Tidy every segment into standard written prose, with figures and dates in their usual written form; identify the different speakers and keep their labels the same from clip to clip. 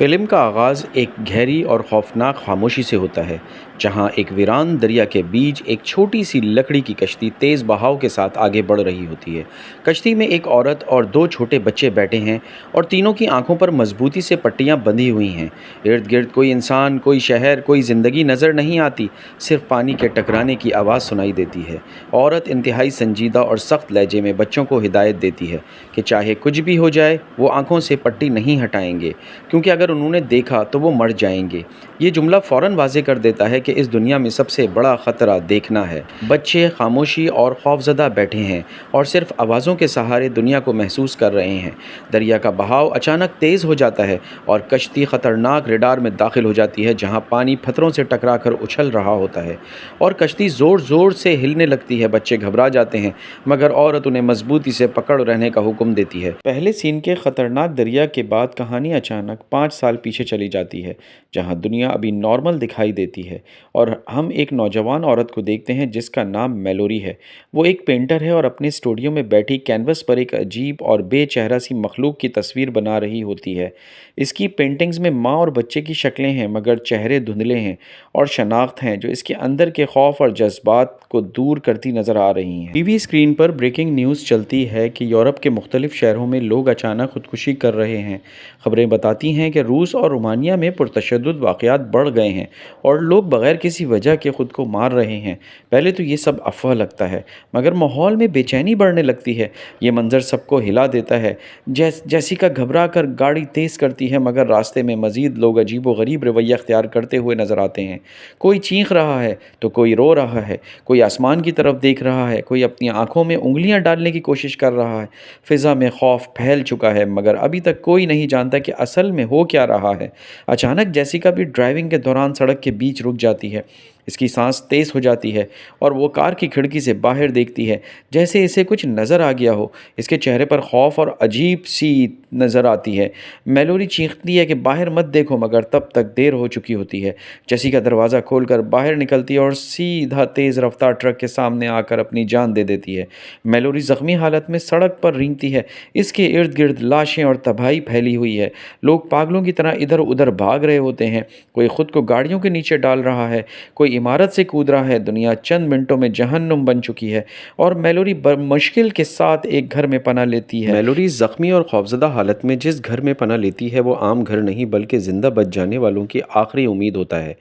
Speaker 1: Film کا آغاز ایک گہری اور خوفناک خاموشی سے ہوتا ہے، جہاں ایک ویران دریا کے بیچ ایک چھوٹی سی لکڑی کی کشتی تیز بہاؤ کے ساتھ آگے بڑھ رہی ہوتی ہے۔ کشتی میں ایک عورت اور دو چھوٹے بچے بیٹھے ہیں اور تینوں کی آنکھوں پر مضبوطی سے پٹیاں بندھی ہوئی ہیں۔ ارد گرد کوئی انسان، کوئی شہر، کوئی زندگی نظر نہیں آتی، صرف پانی کے ٹکرانے کی آواز سنائی دیتی ہے۔ عورت انتہائی سنجیدہ اور سخت لہجے میں بچوں کو ہدایت دیتی ہے کہ چاہے کچھ بھی ہو جائے، وہ آنکھوں سے پٹی نہیں ہٹائیں گے، کیونکہ اگر انہوں نے دیکھا تو وہ مر جائیں گے۔ یہ جملہ فوراً واضح کر دیتا ہے کہ اس دنیا میں سب سے بڑا خطرہ دیکھنا ہے۔ بچے خاموشی اور خوفزدہ بیٹھے ہیں اور صرف آوازوں کے سہارے دنیا کو محسوس کر رہے ہیں۔ دریا کا بہاؤ اچانک تیز ہو جاتا ہے اور کشتی خطرناک رڈار میں داخل ہو جاتی ہے، جہاں پانی پتھروں سے ٹکرا کر اچھل رہا ہوتا ہے اور کشتی زور زور سے ہلنے لگتی ہے۔ بچے گھبرا جاتے ہیں، مگر عورت انہیں مضبوطی سے پکڑ رہنے کا حکم دیتی ہے۔ پہلے سین کے خطرناک دریا کے بعد کہانی اچانک 5 سال پیچھے چلی جاتی ہے، جہاں دنیا ابھی نارمل دکھائی دیتی ہے اور ہم ایک نوجوان عورت کو دیکھتے ہیں جس کا نام میلوری ہے۔ وہ ایک پینٹر ہے اور اپنے اسٹوڈیو میں بیٹھی کینوس پر ایک عجیب اور بے چہرہ سی مخلوق کی تصویر بنا رہی ہوتی ہے۔ اس کی پینٹنگز میں ماں اور بچے کی شکلیں ہیں، مگر چہرے دھندلے ہیں اور شناخت ہیں جو اس کے اندر کے خوف اور جذبات کو دور کرتی نظر آ رہی ہیں۔ ٹی وی اسکرین پر بریکنگ نیوز چلتی ہے کہ یورپ کے مختلف شہروں میں لوگ اچانک خودکشی کر رہے ہیں۔ خبریں بتاتی ہیں کہ روس اور رومانیہ میں پرتشدد واقعات بڑھ گئے ہیں اور لوگ بغیر کسی وجہ کے خود کو مار رہے ہیں۔ پہلے تو یہ سب افواہ لگتا ہے، مگر ماحول میں بے چینی بڑھنے لگتی ہے۔ یہ منظر سب کو ہلا دیتا ہے۔ جیسیکا گھبرا کر گاڑی تیز کرتی ہے، مگر راستے میں مزید لوگ عجیب و غریب رویہ اختیار کرتے ہوئے نظر آتے ہیں۔ کوئی چیخ رہا ہے تو کوئی رو رہا ہے، کوئی آسمان کی طرف دیکھ رہا ہے، کوئی اپنی آنکھوں میں انگلیاں ڈالنے کی کوشش کر رہا ہے۔ فضا میں خوف پھیل چکا ہے، مگر ابھی تک کوئی نہیں جانتا کہ اصل میں ہو کیا رہا ہے۔ اچانک جیسیکا بھی ڈرائیونگ کے دوران سڑک کے بیچ رک جاتی ہے۔ اس کی سانس تیز ہو جاتی ہے اور وہ کار کی کھڑکی سے باہر دیکھتی ہے، جیسے اسے کچھ نظر آ گیا ہو۔ اس کے چہرے پر خوف اور عجیب سی نظر آتی ہے۔ میلوری چیختی ہے کہ باہر مت دیکھو، مگر تب تک دیر ہو چکی ہوتی ہے۔ جیسیکا دروازہ کھول کر باہر نکلتی ہے اور سیدھا تیز رفتار ٹرک کے سامنے آ کر اپنی جان دے دیتی ہے۔ میلوری زخمی حالت میں سڑک پر رینگتی ہے۔ اس کے ارد گرد لاشیں اور تباہی پھیلی ہوئی ہے۔ لوگ پاگلوں کی طرح ادھر ادھر بھاگ رہے ہوتے ہیں، کوئی خود کو گاڑیوں کے نیچے ڈال رہا ہے، کوئی عمارت سے کود رہا ہے۔ دنیا چند منٹوں میں جہنم بن چکی ہے اور میلوری مشکل کے ساتھ ایک گھر میں پناہ لیتی ہے۔ میلوری زخمی اور خوفزدہ حالت میں جس گھر میں پناہ لیتی ہے وہ عام گھر نہیں بلکہ زندہ بچ جانے والوں کی آخری امید ہوتا ہے۔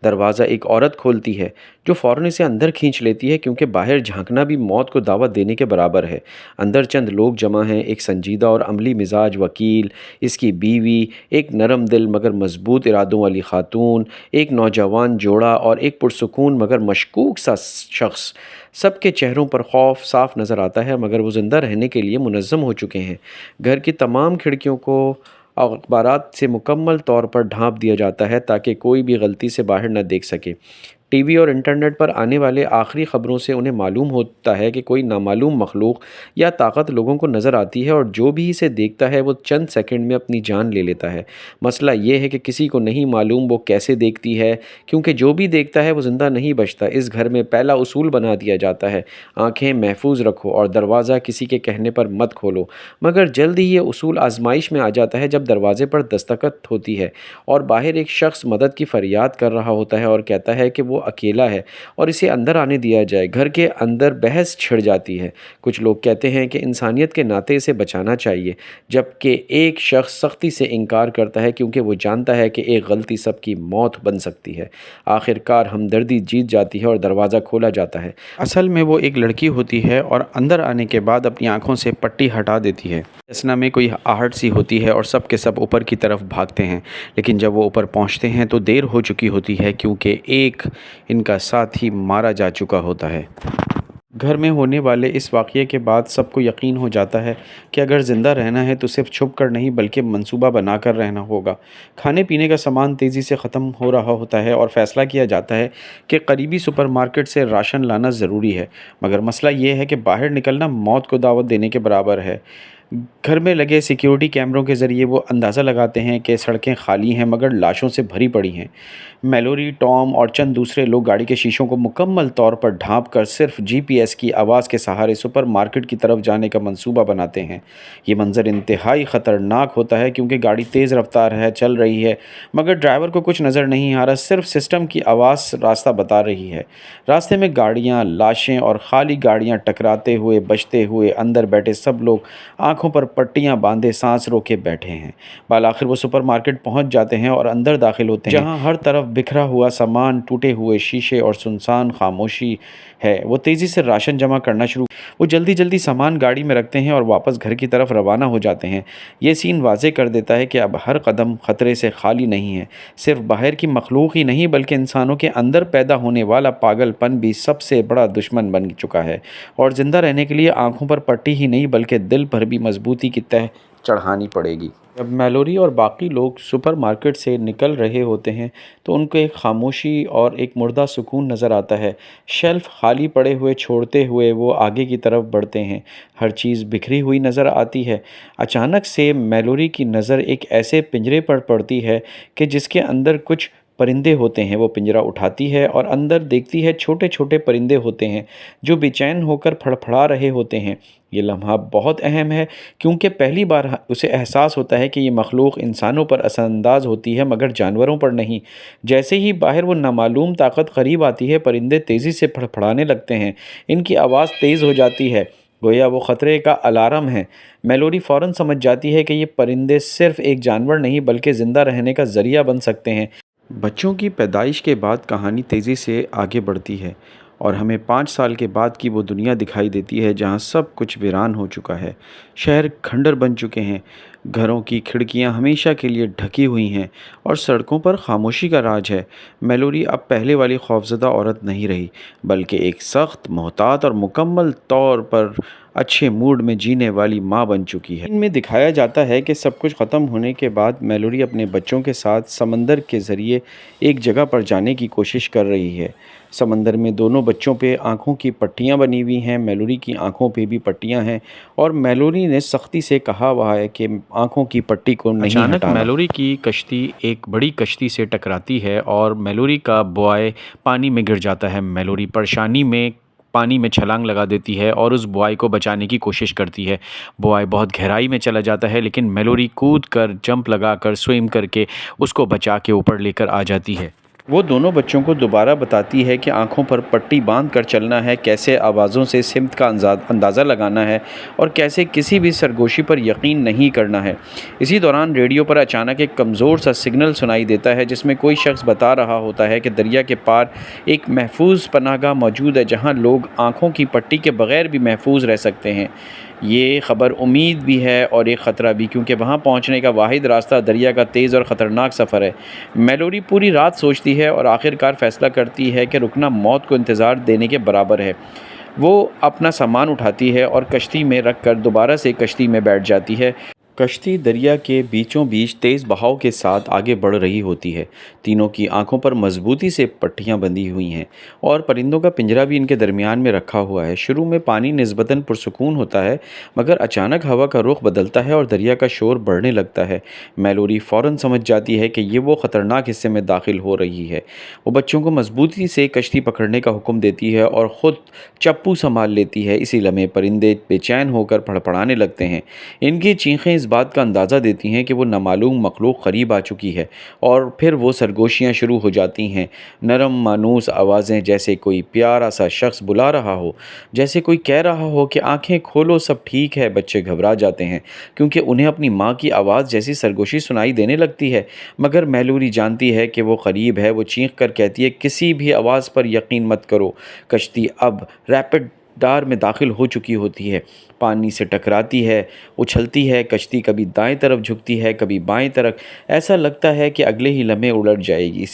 Speaker 1: دروازہ ایک عورت کھولتی ہے جو فوراً اسے اندر کھینچ لیتی ہے، کیونکہ باہر جھانکنا بھی موت کو دعوت دینے کے برابر ہے۔ اندر چند لوگ جمع ہیں، ایک سنجیدہ اور عملی مزاج وکیل، اس کی بیوی، ایک نرم دل مگر مضبوط ارادوں والی خاتون، ایک نوجوان جوڑا اور ایک پرسکون مگر مشکوک سا شخص۔ سب کے چہروں پر خوف صاف نظر آتا ہے، مگر وہ زندہ رہنے کے لیے منظم ہو چکے ہیں۔ گھر کی تمام کھڑکیوں کو اخبارات سے مکمل طور پر ڈھانپ دیا جاتا ہے تاکہ کوئی بھی غلطی سے باہر نہ دیکھ سکے۔ ٹی وی اور انٹرنیٹ پر آنے والے آخری خبروں سے انہیں معلوم ہوتا ہے کہ کوئی نامعلوم مخلوق یا طاقت لوگوں کو نظر آتی ہے اور جو بھی اسے دیکھتا ہے وہ چند سیکنڈ میں اپنی جان لے لیتا ہے۔ مسئلہ یہ ہے کہ کسی کو نہیں معلوم وہ کیسے دیکھتی ہے، کیونکہ جو بھی دیکھتا ہے وہ زندہ نہیں بچتا۔ اس گھر میں پہلا اصول بنا دیا جاتا ہے: آنکھیں محفوظ رکھو اور دروازہ کسی کے کہنے پر مت کھولو۔ مگر جلد ہی یہ اصول آزمائش میں آ جاتا ہے جب دروازے پر دستک ہوتی ہے اور باہر ایک شخص مدد کی فریاد کر رہا ہوتا ہے اور کہتا ہے کہ وہ اکیلا ہے اور اسے اندر آنے دیا جائے۔ گھر کے اندر بحث چھڑ جاتی ہے۔ کچھ لوگ کہتے ہیں کہ انسانیت کے ناطے اسے بچانا چاہیے، جبکہ ایک شخص سختی سے انکار کرتا ہے کیونکہ وہ جانتا ہے کہ ایک غلطی سب کی موت بن سکتی ہے۔ آخر کار ہمدردی جیت جاتی ہے اور دروازہ کھولا جاتا ہے۔ اصل میں وہ ایک لڑکی ہوتی ہے اور اندر آنے کے بعد اپنی آنکھوں سے پٹی ہٹا دیتی ہے۔ اسنا میں کوئی آہٹ سی ہوتی ہے اور سب کے سب اوپر کی طرف بھاگتے ہیں، لیکن جب وہ اوپر پہنچتے ہیں تو دیر ہو چکی ہوتی ہے، کیونکہ ایک ان کا ساتھی مارا جا چکا ہوتا ہے۔ گھر میں ہونے والے اس واقعے کے بعد سب کو یقین ہو جاتا ہے کہ اگر زندہ رہنا ہے تو صرف چھپ کر نہیں بلکہ منصوبہ بنا کر رہنا ہوگا۔ کھانے پینے کا سامان تیزی سے ختم ہو رہا ہوتا ہے اور فیصلہ کیا جاتا ہے کہ قریبی سپر مارکیٹ سے راشن لانا ضروری ہے، مگر مسئلہ یہ ہے کہ باہر نکلنا موت کو دعوت دینے کے برابر ہے۔ گھر میں لگے سیکیورٹی کیمروں کے ذریعے وہ اندازہ لگاتے ہیں کہ سڑکیں خالی ہیں مگر لاشوں سے بھری پڑی ہیں۔ میلوری، ٹام اور چند دوسرے لوگ گاڑی کے شیشوں کو مکمل طور پر ڈھانپ کر صرف جی پی ایس کی آواز کے سہارے سپر مارکیٹ کی طرف جانے کا منصوبہ بناتے ہیں۔ یہ منظر انتہائی خطرناک ہوتا ہے کیونکہ گاڑی تیز رفتار ہے، چل رہی ہے مگر ڈرائیور کو کچھ نظر نہیں آ رہا، صرف سسٹم کی آواز راستہ بتا رہی ہے۔ راستے میں گاڑیاں، لاشیں اور خالی گاڑیاں ٹکراتے ہوئے بچتے ہوئے اندر بیٹھے سب لوگ آنکھوں پر پٹیاں باندھے سانس روکے بیٹھے ہیں۔ بالآخر وہ سپر مارکیٹ پہنچ جاتے ہیں اور اندر داخل ہوتے ہیں جہاں ہر طرف بکھرا ہوا سامان، ٹوٹے ہوئے شیشے اور سنسان خاموشی ہے۔ وہ تیزی سے راشن جمع کرنا شروع وہ جلدی جلدی سامان گاڑی میں رکھتے ہیں اور واپس گھر کی طرف روانہ ہو جاتے ہیں۔ یہ سین واضح کر دیتا ہے کہ اب ہر قدم خطرے سے خالی نہیں ہے۔ صرف باہر کی مخلوق ہی نہیں بلکہ انسانوں کے اندر پیدا ہونے والا پاگل پن بھی سب سے بڑا دشمن بن چکا ہے، اور زندہ رہنے کے لیے آنکھوں پر پٹی ہی نہیں بلکہ دل پر بھی مضبوطی کی تہ چڑھانی پڑے گی۔ جب میلوری اور باقی لوگ سپر مارکیٹ سے نکل رہے ہوتے ہیں تو ان کو ایک خاموشی اور ایک مردہ سکون نظر آتا ہے۔ شیلف خالی پڑے ہوئے چھوڑتے ہوئے وہ آگے کی طرف بڑھتے ہیں۔ ہر چیز بکھری ہوئی نظر آتی ہے۔ اچانک سے میلوری کی نظر ایک ایسے پنجرے پر پڑتی ہے کہ جس کے اندر کچھ پرندے ہوتے ہیں۔ وہ پنجرہ اٹھاتی ہے اور اندر دیکھتی ہے چھوٹے چھوٹے پرندے ہوتے ہیں جو بے چین ہو کر پھڑپھڑا رہے ہوتے ہیں۔ یہ لمحہ بہت اہم ہے کیونکہ پہلی بار اسے احساس ہوتا ہے کہ یہ مخلوق انسانوں پر اثر انداز ہوتی ہے مگر جانوروں پر نہیں۔ جیسے ہی باہر وہ نامعلوم طاقت قریب آتی ہے، پرندے تیزی سے پھڑپھڑانے لگتے ہیں۔ ان کی آواز تیز ہو جاتی ہے، گویا وہ خطرے کا الارم ہے۔ میلوری فوراً سمجھ جاتی ہے کہ یہ پرندے صرف ایک جانور نہیں بلکہ زندہ رہنے کا ذریعہ بن سکتے ہیں۔ بچوں کی پیدائش کے بعد کہانی تیزی سے آگے بڑھتی ہے اور ہمیں 5 سال کے بعد کی وہ دنیا دکھائی دیتی ہے جہاں سب کچھ ویران ہو چکا ہے۔ شہر کھنڈر بن چکے ہیں، گھروں کی کھڑکیاں ہمیشہ کے لیے ڈھکی ہوئی ہیں اور سڑکوں پر خاموشی کا راج ہے۔ میلوری اب پہلے والی خوفزدہ عورت نہیں رہی بلکہ ایک سخت، محتاط اور مکمل طور پر اچھے موڈ میں جینے والی ماں بن چکی ہے۔ ان میں دکھایا جاتا ہے کہ سب کچھ ختم ہونے کے بعد میلوری اپنے بچوں کے ساتھ سمندر کے ذریعے ایک جگہ پر جانے کی کوشش کر رہی ہے۔ سمندر میں دونوں بچوں پہ آنکھوں کی پٹیاں بنی ہوئی ہیں، میلوری کی آنکھوں پہ بھی پٹیاں ہیں اور میلوری نے سختی سے کہا ہوا ہے کہ آنکھوں کی پٹی کو نہیں ہٹانا۔ اچانک میلوری کی کشتی ایک بڑی کشتی سے ٹکراتی ہے اور میلوری کا بوائے پانی میں گر جاتا ہے۔ میلوری پریشانی میں پانی میں چھلانگ لگا دیتی ہے اور اس بوائے کو بچانے کی کوشش کرتی ہے۔ بوائے بہت گہرائی میں چلا جاتا ہے لیکن میلوری کود کر، جمپ لگا کر، سوئم کر کے اس کو بچا کے اوپر لے کر آ جاتی ہے۔ وہ دونوں بچوں کو دوبارہ بتاتی ہے کہ آنکھوں پر پٹی باندھ کر چلنا ہے، کیسے آوازوں سے سمت کا اندازہ لگانا ہے اور کیسے کسی بھی سرگوشی پر یقین نہیں کرنا ہے۔ اسی دوران ریڈیو پر اچانک ایک کمزور سا سگنل سنائی دیتا ہے جس میں کوئی شخص بتا رہا ہوتا ہے کہ دریا کے پار ایک محفوظ پناہ گاہ موجود ہے جہاں لوگ آنکھوں کی پٹی کے بغیر بھی محفوظ رہ سکتے ہیں۔ یہ خبر امید بھی ہے اور ایک خطرہ بھی، کیونکہ وہاں پہنچنے کا واحد راستہ دریا کا تیز اور خطرناک سفر ہے۔ میلوری پوری رات سوچتی ہے اور آخرکار فیصلہ کرتی ہے کہ رکنا موت کو انتظار دینے کے برابر ہے۔ وہ اپنا سامان اٹھاتی ہے اور کشتی میں رکھ کر دوبارہ سے کشتی میں بیٹھ جاتی ہے۔ کشتی دریا کے بیچوں بیچ تیز بہاؤ کے ساتھ آگے بڑھ رہی ہوتی ہے۔ تینوں کی آنکھوں پر مضبوطی سے پٹیاں بندھی ہوئی ہیں اور پرندوں کا پنجرہ بھی ان کے درمیان میں رکھا ہوا ہے۔ شروع میں پانی نسبتاً پرسکون ہوتا ہے مگر اچانک ہوا کا رخ بدلتا ہے اور دریا کا شور بڑھنے لگتا ہے۔ میلوری فوراً سمجھ جاتی ہے کہ یہ وہ خطرناک حصے میں داخل ہو رہی ہے۔ وہ بچوں کو مضبوطی سے کشتی پکڑنے کا حکم دیتی ہے اور خود چپو سنبھال لیتی ہے۔ اسی لمحے پرندے بے چین ہو کر پھڑپھڑانے لگتے ہیں۔ ان کی چیخیں اس بات کا اندازہ دیتی ہیں کہ وہ نامعلوم مخلوق قریب آ چکی ہے، اور پھر وہ سرگوشیاں شروع ہو جاتی ہیں۔ نرم مانوس آوازیں جیسے کوئی پیارا سا شخص بلا رہا ہو، جیسے کوئی کہہ رہا ہو کہ آنکھیں کھولو سب ٹھیک ہے۔ بچے گھبرا جاتے ہیں کیونکہ انہیں اپنی ماں کی آواز جیسی سرگوشی سنائی دینے لگتی ہے، مگر میلوری جانتی ہے کہ وہ قریب ہے۔ وہ چیخ کر کہتی ہے، کسی بھی آواز پر یقین مت کرو۔ کشتی اب ریپڈ ڈار میں داخل ہو چکی ہوتی ہے، پانی سے ٹکراتی ہے، اچھلتی ہے، کشتی کبھی دائیں طرف جھکتی ہے کبھی بائیں طرف، ایسا لگتا ہے کہ اگلے ہی لمحے الٹ جائے گی۔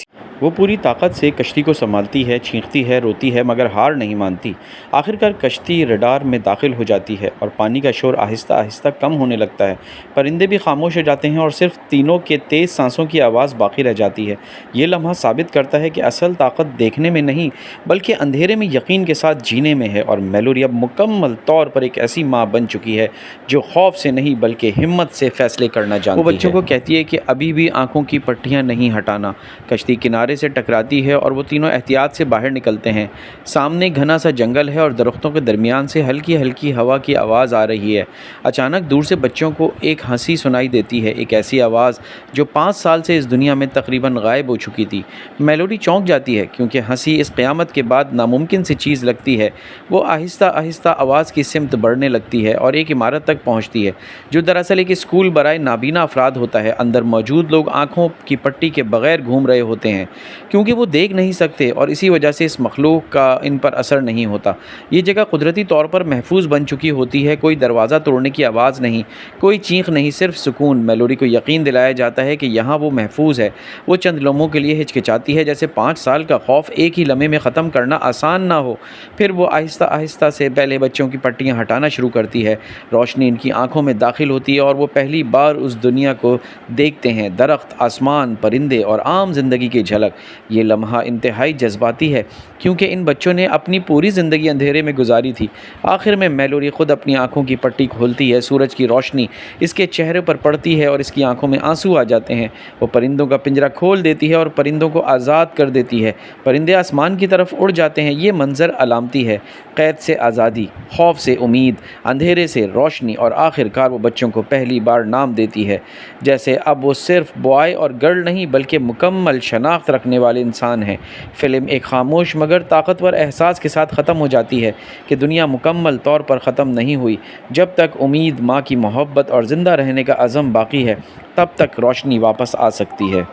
Speaker 1: وہ پوری طاقت سے کشتی کو سنبھالتی ہے، چیختی ہے، روتی ہے، مگر ہار نہیں مانتی۔ آخرکار کشتی رڈار میں داخل ہو جاتی ہے اور پانی کا شور آہستہ آہستہ کم ہونے لگتا ہے۔ پرندے بھی خاموش ہو جاتے ہیں اور صرف تینوں کے تیز سانسوں کی آواز باقی رہ جاتی ہے۔ یہ لمحہ ثابت کرتا ہے کہ اصل طاقت دیکھنے میں نہیں بلکہ اندھیرے میں یقین کے ساتھ جینے میں ہے، اور میلوری اب مکمل طور پر ایک ایسی ماں بن چکی ہے جو خوف سے نہیں بلکہ ہمت سے فیصلے کرنا جانتی ہے۔ وہ بچوں کو کہتی ہے کہ ابھی بھی آنکھوں کی پٹیاں نہیں ہٹانا۔ کشتی کنارے سے ٹکراتی ہے اور وہ تینوں احتیاط سے باہر نکلتے ہیں۔ سامنے گھنا سا جنگل ہے اور درختوں کے درمیان سے ہلکی ہلکی ہوا کی آواز آ رہی ہے۔ اچانک دور سے بچوں کو ایک ہنسی سنائی دیتی ہے، ایک ایسی آواز جو 5 سال سے اس دنیا میں تقریباً غائب ہو چکی تھی۔ میلوڈی چونک جاتی ہے کیونکہ ہنسی اس قیامت کے بعد ناممکن سی چیز لگتی ہے۔ وہ آہستہ آہستہ آواز کی سمت بڑھنے لگتی ہے اور ایک عمارت تک پہنچتی ہے جو دراصل ایک اسکول برائے نابینا افراد ہوتا ہے۔ اندر موجود لوگ آنکھوں کی پٹی کے بغیر گھوم رہے ہوتے ہیں کیونکہ وہ دیکھ نہیں سکتے، اور اسی وجہ سے اس مخلوق کا ان پر اثر نہیں ہوتا۔ یہ جگہ قدرتی طور پر محفوظ بن چکی ہوتی ہے، کوئی دروازہ توڑنے کی آواز نہیں، کوئی چیخ نہیں، صرف سکون۔ میلوری کو یقین دلایا جاتا ہے کہ یہاں وہ محفوظ ہے۔ وہ چند لمحوں کے لیے ہچکچاتی ہے، جیسے 5 سال کا خوف ایک ہی لمحے میں ختم کرنا آسان نہ ہو۔ پھر وہ آہستہ آہستہ سے پہلے بچوں کی پٹیاں ہٹانا شروع کرتی ہے۔ روشنی ان کی آنکھوں میں داخل ہوتی ہے اور وہ پہلی بار اس دنیا کو دیکھتے ہیں، درخت، آسمان، پرندے اور عام زندگی کی جھلک۔ یہ لمحہ انتہائی جذباتی ہے کیونکہ ان بچوں نے اپنی پوری زندگی اندھیرے میں گزاری تھی۔ آخر میں میلوری خود اپنی آنکھوں کی پٹی کھولتی ہے، سورج کی روشنی اس کے چہرے پر پڑتی ہے اور اس کی آنکھوں میں آنسو آ جاتے ہیں۔ وہ پرندوں کا پنجرا کھول دیتی ہے اور پرندوں کو آزاد کر دیتی ہے۔ پرندے آسمان کی طرف اڑ جاتے ہیں۔ یہ منظر علامتی ہے، قید سے آزادی، خوف سے امید، اندھیرے سے روشنی، اور آخر کار وہ بچوں کو پہلی بار نام دیتی ہے، جیسے اب وہ صرف بوائے اور گرل نہیں بلکہ مکمل شناخت رکھنے والے انسان ہیں۔ فلم ایک خاموش مگر طاقتور احساس کے ساتھ ختم ہو جاتی ہے کہ دنیا مکمل طور پر ختم نہیں ہوئی۔ جب تک امید، ماں کی محبت اور زندہ رہنے کا عزم باقی ہے، تب تک روشنی واپس آ سکتی ہے۔